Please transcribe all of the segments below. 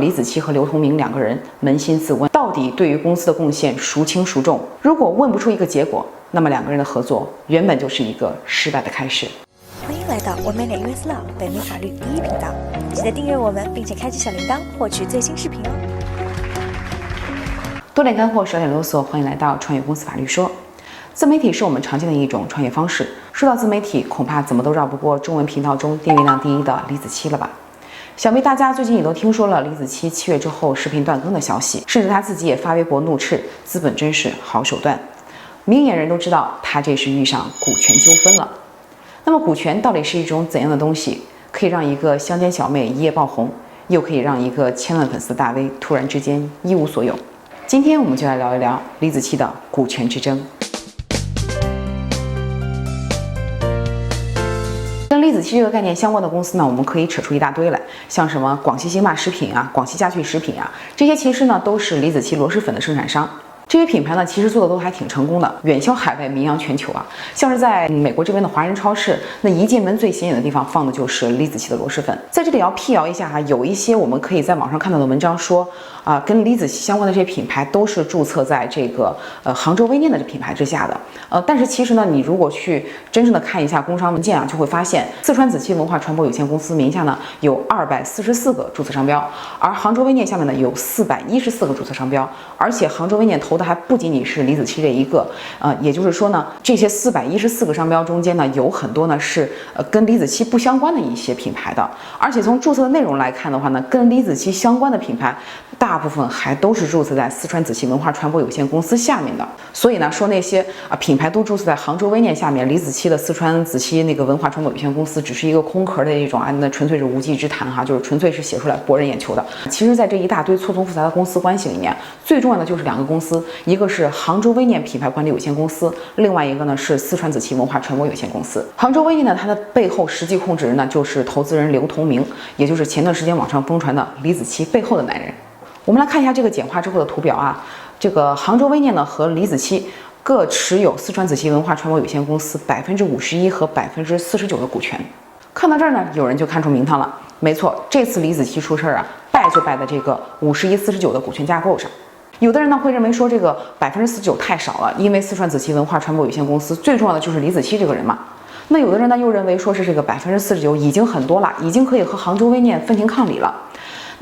李子柒和刘同明两个人扪心自问，到底对于公司的贡献孰轻孰重？如果问不出一个结果，那么两个人的合作原本就是一个失败的开始。欢迎来到文美的 US Law 北美法律第一频道，记得订阅我们，并且开启小铃铛，获取最新视频哦。多点干货，少点啰嗦，欢迎来到创业公司法律说。自媒体是我们常见的一种创业方式。说到自媒体，恐怕怎么都绕不过中文频道中订阅量第一的李子柒了吧？想必大家最近也都听说了李子柒7月之后视频断更的消息，甚至他自己也发微博怒斥资本真是好手段。明眼人都知道他这是遇上股权纠纷了。那么股权到底是一种怎样的东西，可以让一个乡间小妹一夜爆红，又可以让一个千万粉丝的大 V 突然之间一无所有？今天我们就来聊一聊李子柒的股权之争。跟李子柒这个概念相关的公司呢，我们可以扯出一大堆来，像什么广西星霸食品啊、广西家趣食品啊，这些其实呢都是李子柒螺蛳粉的生产商。这些品牌呢，其实做的都还挺成功的，远销海外，名扬全球啊。像是在美国这边的华人超市，那一进门最显眼的地方放的就是李子柒的螺蛳粉。在这里要辟谣一下哈，有一些我们可以在网上看到的文章说，跟李子柒相关的这些品牌都是注册在这个杭州微念的这品牌之下的。但是其实呢，你如果去真正的看一下工商文件啊，就会发现四川子柒文化传播有限公司名下呢有244个注册商标，而杭州微念下面呢有414个注册商标，而且杭州微念投的还不仅仅是李子柒这一个，也就是说呢，这些414个商标中间呢，有很多呢是跟李子柒不相关的一些品牌的，而且从注册的内容来看的话呢，跟李子柒相关的品牌大部分还都是注册在四川子柒文化传播有限公司下面的。所以呢，说那些品牌都注册在杭州微念下面，李子柒的四川子柒那个文化传播有限公司只是一个空壳的一种那纯粹是无稽之谈哈，就是纯粹是写出来博人眼球的。其实，在这一大堆错综复杂的公司关系里面，最重要的就是两个公司。一个是杭州微念品牌管理有限公司，另外一个呢是四川子柒文化传播有限公司。杭州微念呢，它的背后实际控制人呢就是投资人刘同明，也就是前段时间网上疯传的李子柒背后的男人。我们来看一下这个简化之后的图表啊，这个杭州微念呢和李子柒各持有四川子柒文化传播有限公司51%和49%的股权。看到这儿呢，有人就看出名堂了。没错，这次李子柒出事儿啊，败就败在这个51-49的股权架构上。有的人呢会认为说这个49%太少了，因为四川子柒文化传播有限公司最重要的就是李子柒这个人嘛。那有的人呢又认为说是这个49%已经很多了，已经可以和杭州微念分庭抗礼了。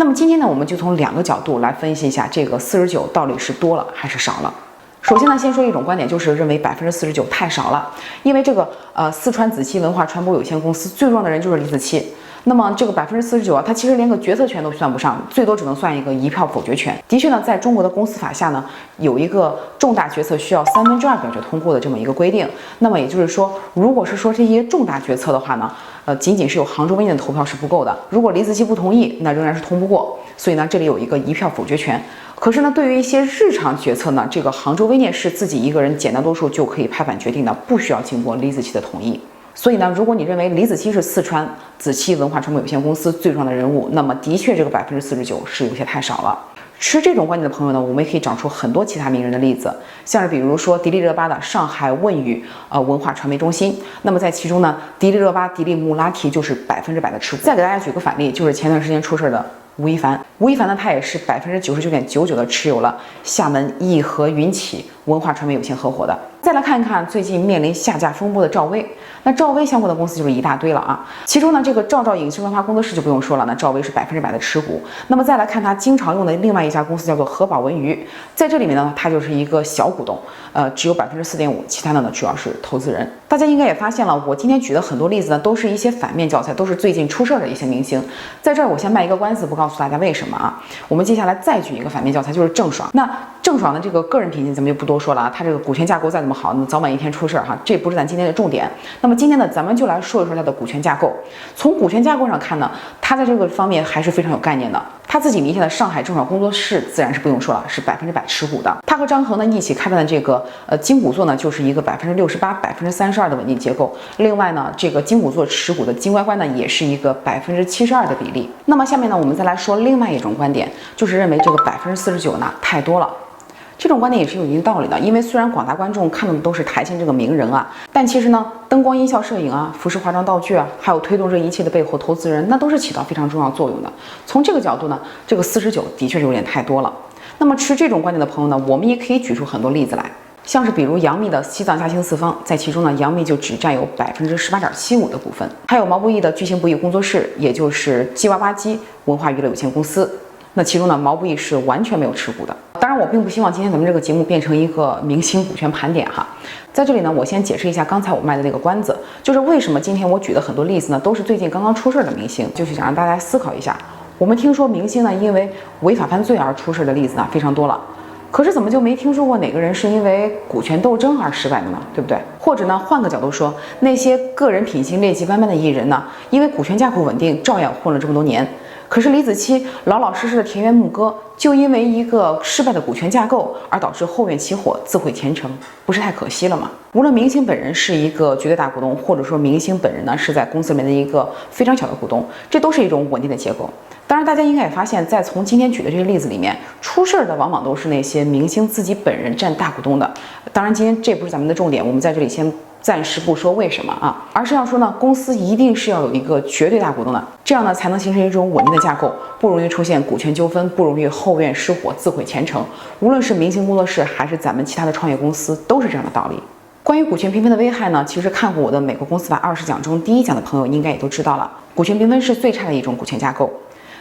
那么今天呢，我们就从两个角度来分析一下这个49%到底是多了还是少了。首先呢，先说一种观点，就是认为49%太少了，因为这个四川子柒文化传播有限公司最重要的人就是李子柒。那么这个49%啊，它其实连个决策权都算不上，最多只能算一个一票否决权。的确呢，在中国的公司法下呢，有一个重大决策需要2/3表决通过的这么一个规定。那么也就是说，如果是说这些重大决策的话呢，仅仅是有杭州微念的投票是不够的。如果李子柒不同意，那仍然是通不过。所以呢，这里有一个一票否决权。可是呢，对于一些日常决策呢，这个杭州微念是自己一个人简单多数就可以拍板决定的，不需要经过李子柒的同意。所以呢，如果你认为李子柒是四川子柒文化传播有限公司最重要的人物，那么的确这个49%是有些太少了。持这种观点的朋友呢，我们也可以找出很多其他名人的例子，像是比如说迪丽热巴的上海问语文化传媒中心，那么在其中呢，迪丽热巴迪丽木拉提就是100%的持股。再给大家举个反例，就是前段时间出事的吴亦凡呢，他也是99.99%的持有了厦门义和云起文化传媒有限合伙的。再来看一看最近面临下架风波的赵薇，那赵薇相关的公司就是一大堆了啊。其中呢，这个赵影视文化工作室就不用说了，那赵薇是100%的持股。那么再来看他经常用的另外一家公司叫做和宝文娱，在这里面呢，他就是一个小股东，只有4.5%，其他的呢主要是投资人。大家应该也发现了，我今天举的很多例子呢，都是一些反面教材，都是最近出事的一些明星。在这儿我先卖一个关子，不告诉大家为什么啊。我们接下来再举一个反面教材，就是郑爽。那郑爽的这个个人品行咱们就不多说了啊，他这个股权架构再怎么好，那早晚一天出事哈，这不是咱今天的重点。那么今天呢，咱们就来说一说他的股权架构。从股权架构上看呢，他在这个方面还是非常有概念的。他自己名下的上海郑爽工作室自然是不用说了，是100%持股的。他和张恒呢一起开办的这个金股座呢，就是一个68%、32%的稳定结构。另外呢，这个金股座持股的金乖乖呢，也是一个72%的比例。那么下面呢，我们再来说另外一种观点，就是认为这个49%呢太多了。这种观点也是有一定道理的，因为虽然广大观众看到的都是台前这个名人啊，但其实呢，灯光、音效、摄影啊、服饰、化妆、道具啊，还有推动这一切的背后投资人，那都是起到非常重要作用的。从这个角度呢，这个49的确是有点太多了。那么持这种观点的朋友呢，我们也可以举出很多例子来，像是比如杨幂的西藏嘉兴四方，在其中呢，杨幂就只占有18.75%的股份，还有毛不易的巨星不易工作室，也就是G哇哇鸡文化娱乐有限公司。那其中呢，毛不易是完全没有持股的。当然，我并不希望今天咱们这个节目变成一个明星股权盘点哈。在这里呢，我先解释一下刚才我卖的那个关子，就是为什么今天我举的很多例子呢，都是最近刚刚出事的明星，就是想让大家思考一下。我们听说明星呢，因为违法犯罪而出事的例子呢非常多了，可是怎么就没听说过哪个人是因为股权斗争而失败的呢？对不对？或者呢，换个角度说，那些个人品行劣迹斑斑的艺人呢，因为股权架构稳定，照样混了这么多年。可是李子柒老老实实的田园牧歌，就因为一个失败的股权架构而导致后院起火，自毁前程，不是太可惜了吗？无论明星本人是一个绝对大股东，或者说明星本人呢是在公司里面的一个非常小的股东，这都是一种稳定的结构。当然，大家应该也发现，在从今天举的这些例子里面，出事的往往都是那些明星自己本人占大股东的。当然，今天这不是咱们的重点，我们在这里先暂时不说为什么啊，而是要说呢，公司一定是要有一个绝对大股东的，这样呢才能形成一种稳定的架构，不容易出现股权纠纷，不容易后院失火，自毁前程。无论是明星工作室还是咱们其他的创业公司，都是这样的道理。关于股权评分的危害呢，其实看过我的美国公司法20讲中第1讲的朋友应该也都知道了，股权评分是最差的一种股权架构。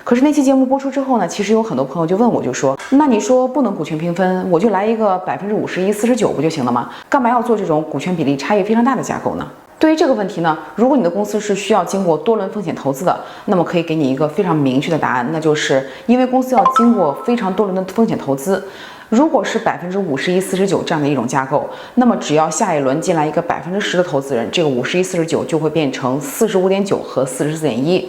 可是那期节目播出之后呢，其实有很多朋友就问我，就说，那你说不能股权评分，我就来一个51%49%不就行了吗？干嘛要做这种股权比例差异非常大的架构呢？对于这个问题呢，如果你的公司是需要经过多轮风险投资的，那么可以给你一个非常明确的答案，那就是因为公司要经过非常多轮的风险投资。如果是51%49%这样的一种架构，那么只要下一轮进来一个10%的投资人，这个51%49%就会变成45.9%和44.1%。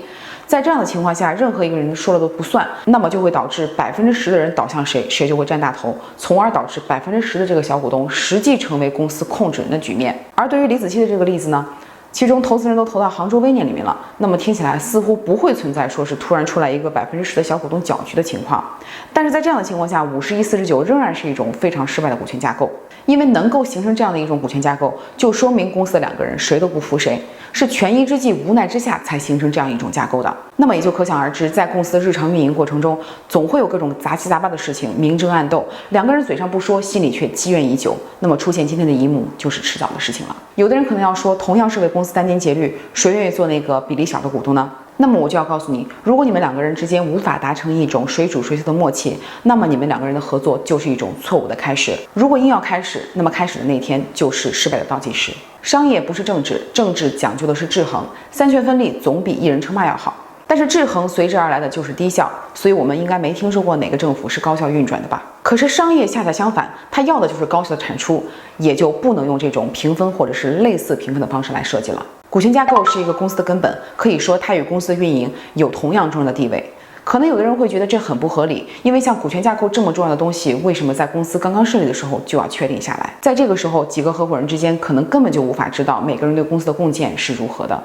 在这样的情况下，任何一个人说了都不算，那么就会导致10%的人倒向谁，谁就会占大头，从而导致10%的这个小股东实际成为公司控制人的局面。而对于李子柒的这个例子呢，其中投资人都投到杭州微年里面了，那么听起来似乎不会存在说是突然出来一个10%的小股东搅局的情况。但是在这样的情况下，51%49%仍然是一种非常失败的股权架构，因为能够形成这样的一种股权架构，就说明公司的2个人谁都不服谁，是权宜之计无奈之下才形成这样一种架构的。那么也就可想而知，在公司的日常运营过程中，总会有各种杂七杂八的事情，明争暗斗，2个人嘴上不说，心里却积怨已久。那么出现今天的一幕，就是迟早的事情了。有的人可能要说，同样是为公司殚精竭虑，谁愿意做那个比例小的股东呢？那么我就要告诉你，如果你们2个人之间无法达成一种谁主谁错的默契，那么你们2个人的合作就是一种错误的开始。如果硬要开始，那么开始的那天就是失败的倒计时。商业不是政治，政治讲究的是制衡，三权分立总比一人称霸要好。但是制衡随之而来的就是低效，所以我们应该没听说过哪个政府是高效运转的吧？可是商业恰恰相反，它要的就是高效的产出，也就不能用这种评分或者是类似评分的方式来设计了。股权架构是一个公司的根本，可以说它与公司的运营有同样重要的地位。可能有的人会觉得这很不合理，因为像股权架构这么重要的东西，为什么在公司刚刚设立的时候就要确定下来？在这个时候，几个合伙人之间可能根本就无法知道每个人对公司的贡献是如何的。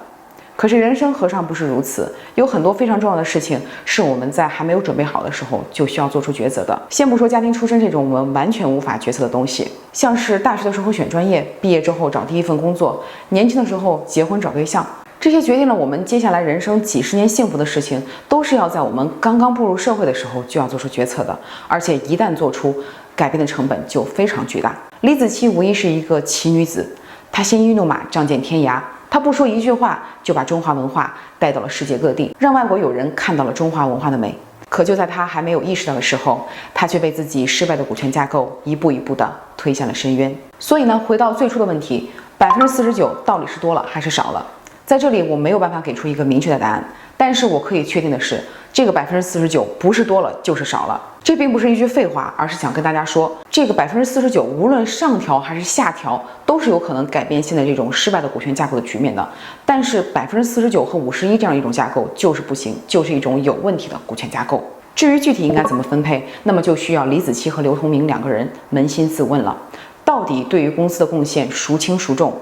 可是人生何尝不是如此？有很多非常重要的事情是我们在还没有准备好的时候就需要做出抉择的。先不说家庭出身这种我们完全无法决策的东西，像是大学的时候选专业，毕业之后找第一份工作，年轻的时候结婚找对象，这些决定了我们接下来人生几十年幸福的事情，都是要在我们刚刚步入社会的时候就要做出决策的，而且一旦做出，改变的成本就非常巨大。李子柒无疑是一个奇女子，她鲜衣怒马，仗剑天涯。她不说一句话，就把中华文化带到了世界各地，让外国友人看到了中华文化的美。可就在她还没有意识到的时候，她却被自己失败的股权架构一步一步地推向了深渊。所以呢，回到最初的问题，49%到底是多了还是少了？在这里我没有办法给出一个明确的答案，但是我可以确定的是，这个49%不是多了就是少了。这并不是一句废话，而是想跟大家说，这个49%无论上调还是下调，都是有可能改变现在这种失败的股权架构的局面的。但是49%和51%这样一种架构就是不行，就是一种有问题的股权架构。至于具体应该怎么分配，那么就需要李子柒和刘同明2个人扪心自问了，到底对于公司的贡献孰轻孰重？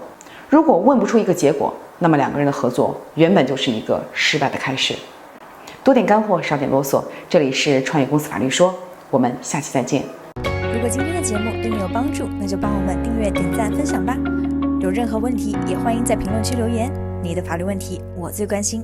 如果问不出一个结果，那么2个人的合作原本就是一个失败的开始。多点干货，少点啰嗦。这里是创业公司法律说，我们下期再见。如果今天的节目对你有帮助，那就帮我们订阅、点赞、分享吧。有任何问题也欢迎在评论区留言，你的法律问题我最关心。